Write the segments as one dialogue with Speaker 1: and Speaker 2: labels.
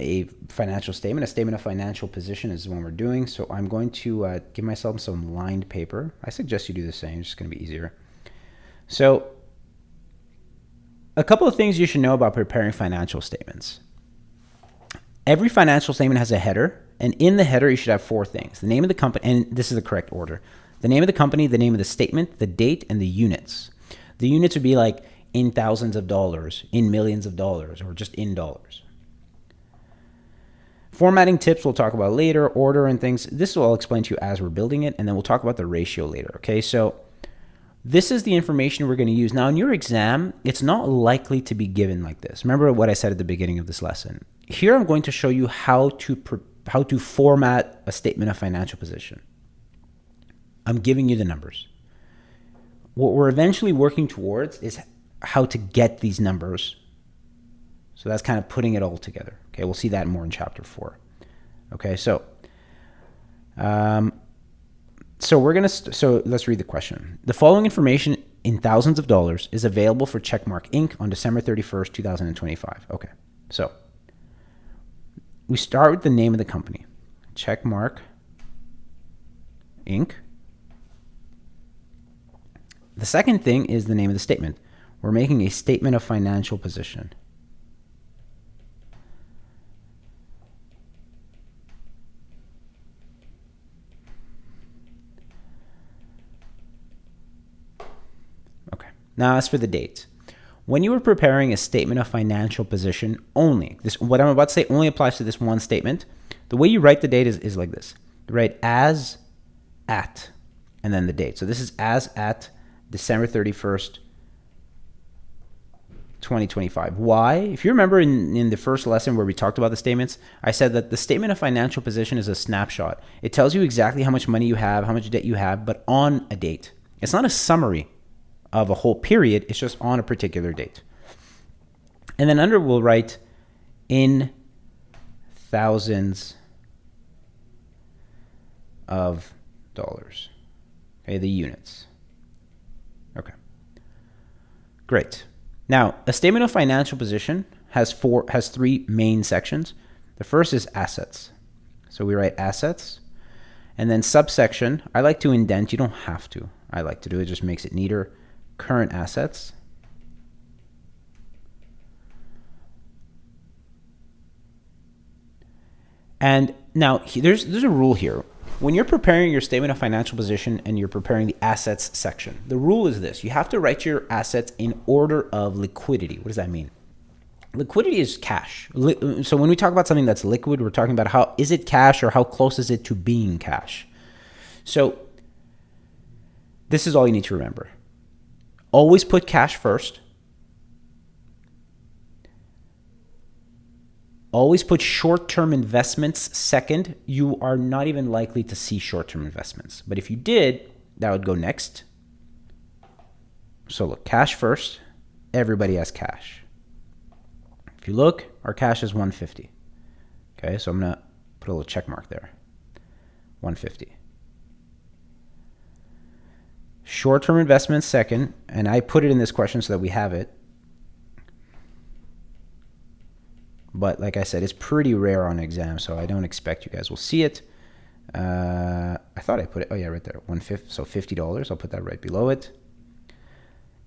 Speaker 1: a financial statement. A statement of financial position is the one we're doing. So I'm going to give myself some lined paper. I suggest you do the same. It's just going to be easier. So a couple of things you should know about preparing financial statements. Every financial statement has a header, and in the header you should have four things: the name of the company, and this is the correct order: the name of the company, the name of the statement, the date, and the units. The units would be like in thousands of dollars, in millions of dollars, or just in dollars. Formatting tips we'll talk about later, order and things. This will all explain to you as we're building it, and then we'll talk about the ratio later. Okay, so this is the information we're going to use. Now, in your exam, it's not likely to be given like this. Remember what I said at the beginning of this lesson. Here, I'm going to show you how to format a statement of financial position. I'm giving you the numbers. What we're eventually working towards is how to get these numbers. So that's kind of putting it all together. Okay, we'll see that more in chapter 4. Okay, so let's read the question. The following information in thousands of dollars is available for Checkmark Inc. on December 31st, 2025. Okay, so we start with the name of the company, Checkmark Inc. The second thing is the name of the statement. We're making a statement of financial position. Okay. Now, as for the dates, when you are preparing a statement of financial position only, what I'm about to say only applies to this one statement. The way you write the date is like this. You write as at, and then the date. So this is as at December 31st, 2025. Why? If you remember in the first lesson where we talked about the statements, I said that the statement of financial position is a snapshot. It tells you exactly how much money you have, how much debt you have, but on a date. It's not a summary of a whole period. It's just on a particular date. And then under we'll write in thousands of dollars. Okay, the units. Okay. Great. Now, a statement of financial position has three main sections. The first is assets. So we write assets. And then subsection, I like to indent. You don't have to. I like to do it. It just makes it neater. Current assets. And now there's a rule here. When you're preparing your statement of financial position and you're preparing the assets section, the rule is this: you have to write your assets in order of liquidity. What does that mean? Liquidity is cash. So when we talk about something that's liquid, we're talking about how is it cash or how close is it to being cash. So this is all you need to remember. Always put cash first. Always put short-term investments second. You are not even likely to see short-term investments. But if you did, that would go next. So look, cash first. Everybody has cash. If you look, our cash is 150. Okay, so I'm going to put a little check mark there. 150. Short-term investments second. And I put it in this question so that we have it. But like I said, it's pretty rare on exam, so I don't expect you guys will see it. I thought I put it, oh yeah, right there, 150, so $50. I'll put that right below it.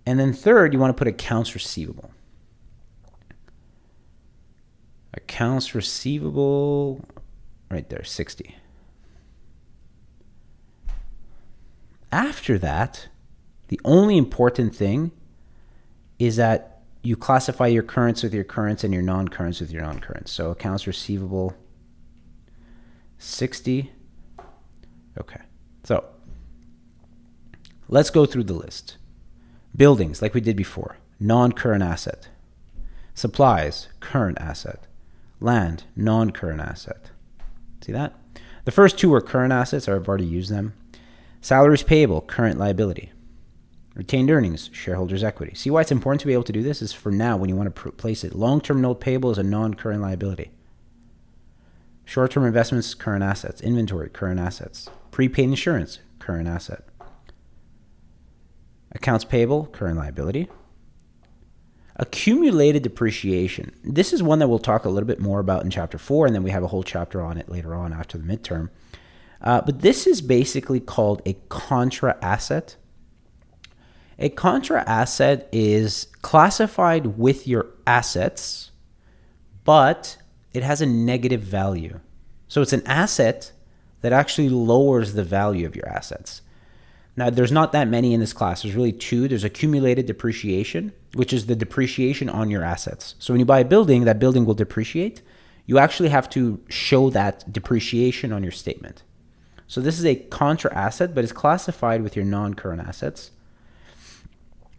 Speaker 1: And then third, you want to put accounts receivable. Accounts receivable, right there, 60. After that, the only important thing is that you classify your currents with your currents and your non-currents with your non-currents. So accounts receivable, 60. Okay, so let's go through the list. Buildings, like we did before, non-current asset. Supplies, current asset. Land, non-current asset. See that? The first two are current assets, I've already used them. Salaries payable, current liability. Retained earnings, shareholders' equity. See why it's important to be able to do this? Is for now when you want to place it. Long-term note payable is a non-current liability. Short-term investments, current assets. Inventory, current assets. Prepaid insurance, current asset. Accounts payable, current liability. Accumulated depreciation. This is one that we'll talk a little bit more about in chapter 4, and then we have a whole chapter on it later on after the midterm. But this is basically called a contra-asset. A contra-asset is classified with your assets, but it has a negative value. So it's an asset that actually lowers the value of your assets. Now, there's not that many in this class. There's really two. There's accumulated depreciation, which is the depreciation on your assets. So when you buy a building, that building will depreciate. You actually have to show that depreciation on your statement. So this is a contra-asset, but it's classified with your non-current assets.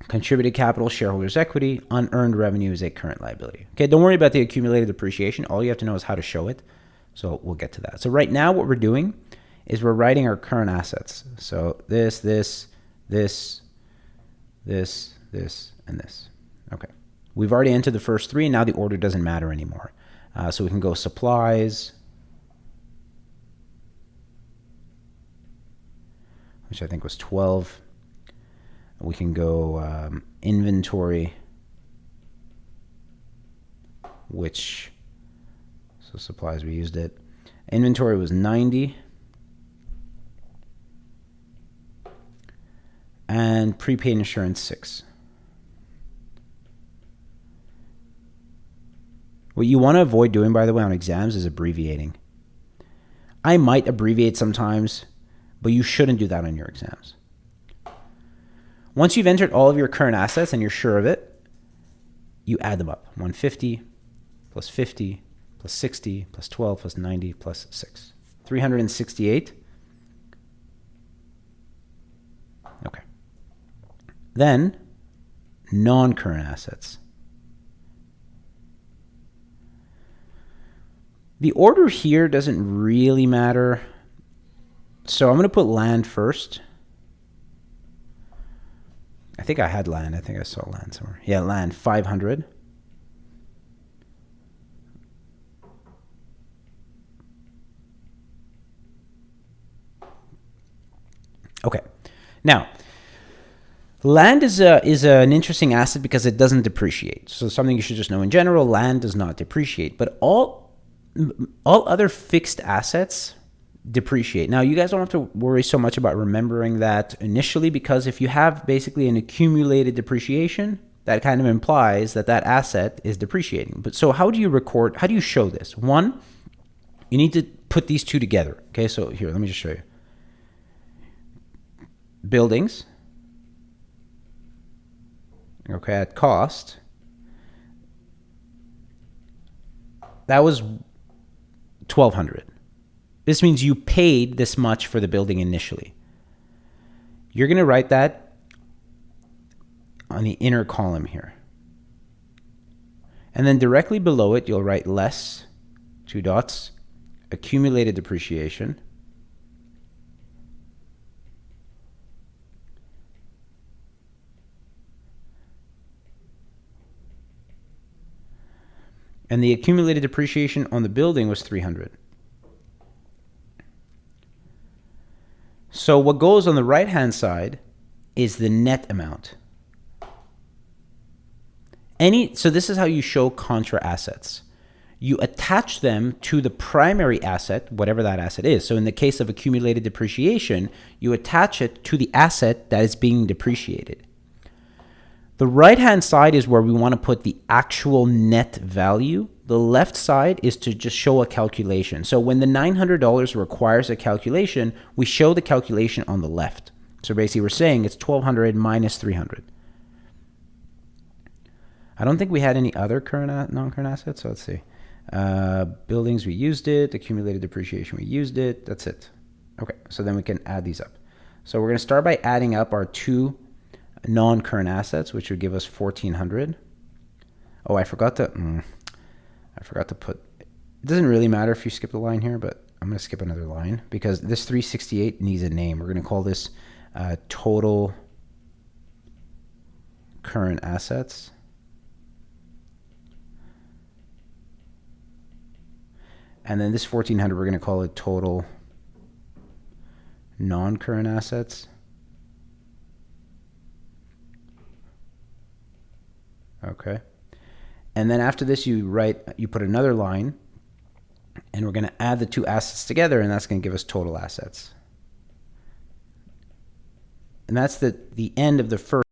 Speaker 1: Contributed capital, shareholders' equity, unearned revenue is a current liability. Okay, don't worry about the accumulated depreciation. All you have to know is how to show it. So we'll get to that. So right now what we're doing is we're writing our current assets. So this, and this. Okay. We've already entered the first three, and now the order doesn't matter anymore. So we can go supplies, which I think was 12. We can go inventory, which, so supplies, we used it. Inventory was 90. And prepaid insurance 6. What you want to avoid doing, by the way, on exams is abbreviating. I might abbreviate sometimes, but you shouldn't do that on your exams. Once you've entered all of your current assets and you're sure of it, you add them up. 150 plus 50 plus 60 plus 12 plus 90 plus 6. 368. Okay. Then, non-current assets. The order here doesn't really matter. So I'm going to put land first. I think I had land. I think I saw land somewhere. Yeah, land, 500. Okay. Now, land is an interesting asset because it doesn't depreciate. So something you should just know in general, land does not depreciate. But all other fixed assets depreciate. Now, you guys don't have to worry so much about remembering that initially, because if you have basically an accumulated depreciation, that kind of implies that that asset is depreciating. But so how do you show this? One, you need to put these two together. Okay, so here, let me just show you. Buildings. Okay, at cost. That was 1,200. This means you paid this much for the building initially. You're going to write that on the inner column here. And then directly below it, you'll write less, 2 dots, accumulated depreciation. And the accumulated depreciation on the building was 300. So what goes on the right-hand side is the net amount. So this is how you show contra assets. You attach them to the primary asset, whatever that asset is. So in the case of accumulated depreciation, you attach it to the asset that is being depreciated. The right-hand side is where we want to put the actual net value. The left side is to just show a calculation. So when the $900 requires a calculation, we show the calculation on the left. So basically we're saying it's 1,200 minus 300. I don't think we had any other current non-current assets. So let's see. Buildings, we used it. Accumulated depreciation, we used it. That's it. Okay, so then we can add these up. So we're going to start by adding up our two non-current assets, which would give us 1,400. Oh, I forgot to put, it doesn't really matter if you skip the line here, but I'm going to skip another line because this 368 needs a name. We're going to call this total current assets. And then this 1,400, we're going to call it total non-current assets. Okay. And then after this, you put another line, and we're going to add the two assets together, and that's going to give us total assets. And that's the end of the first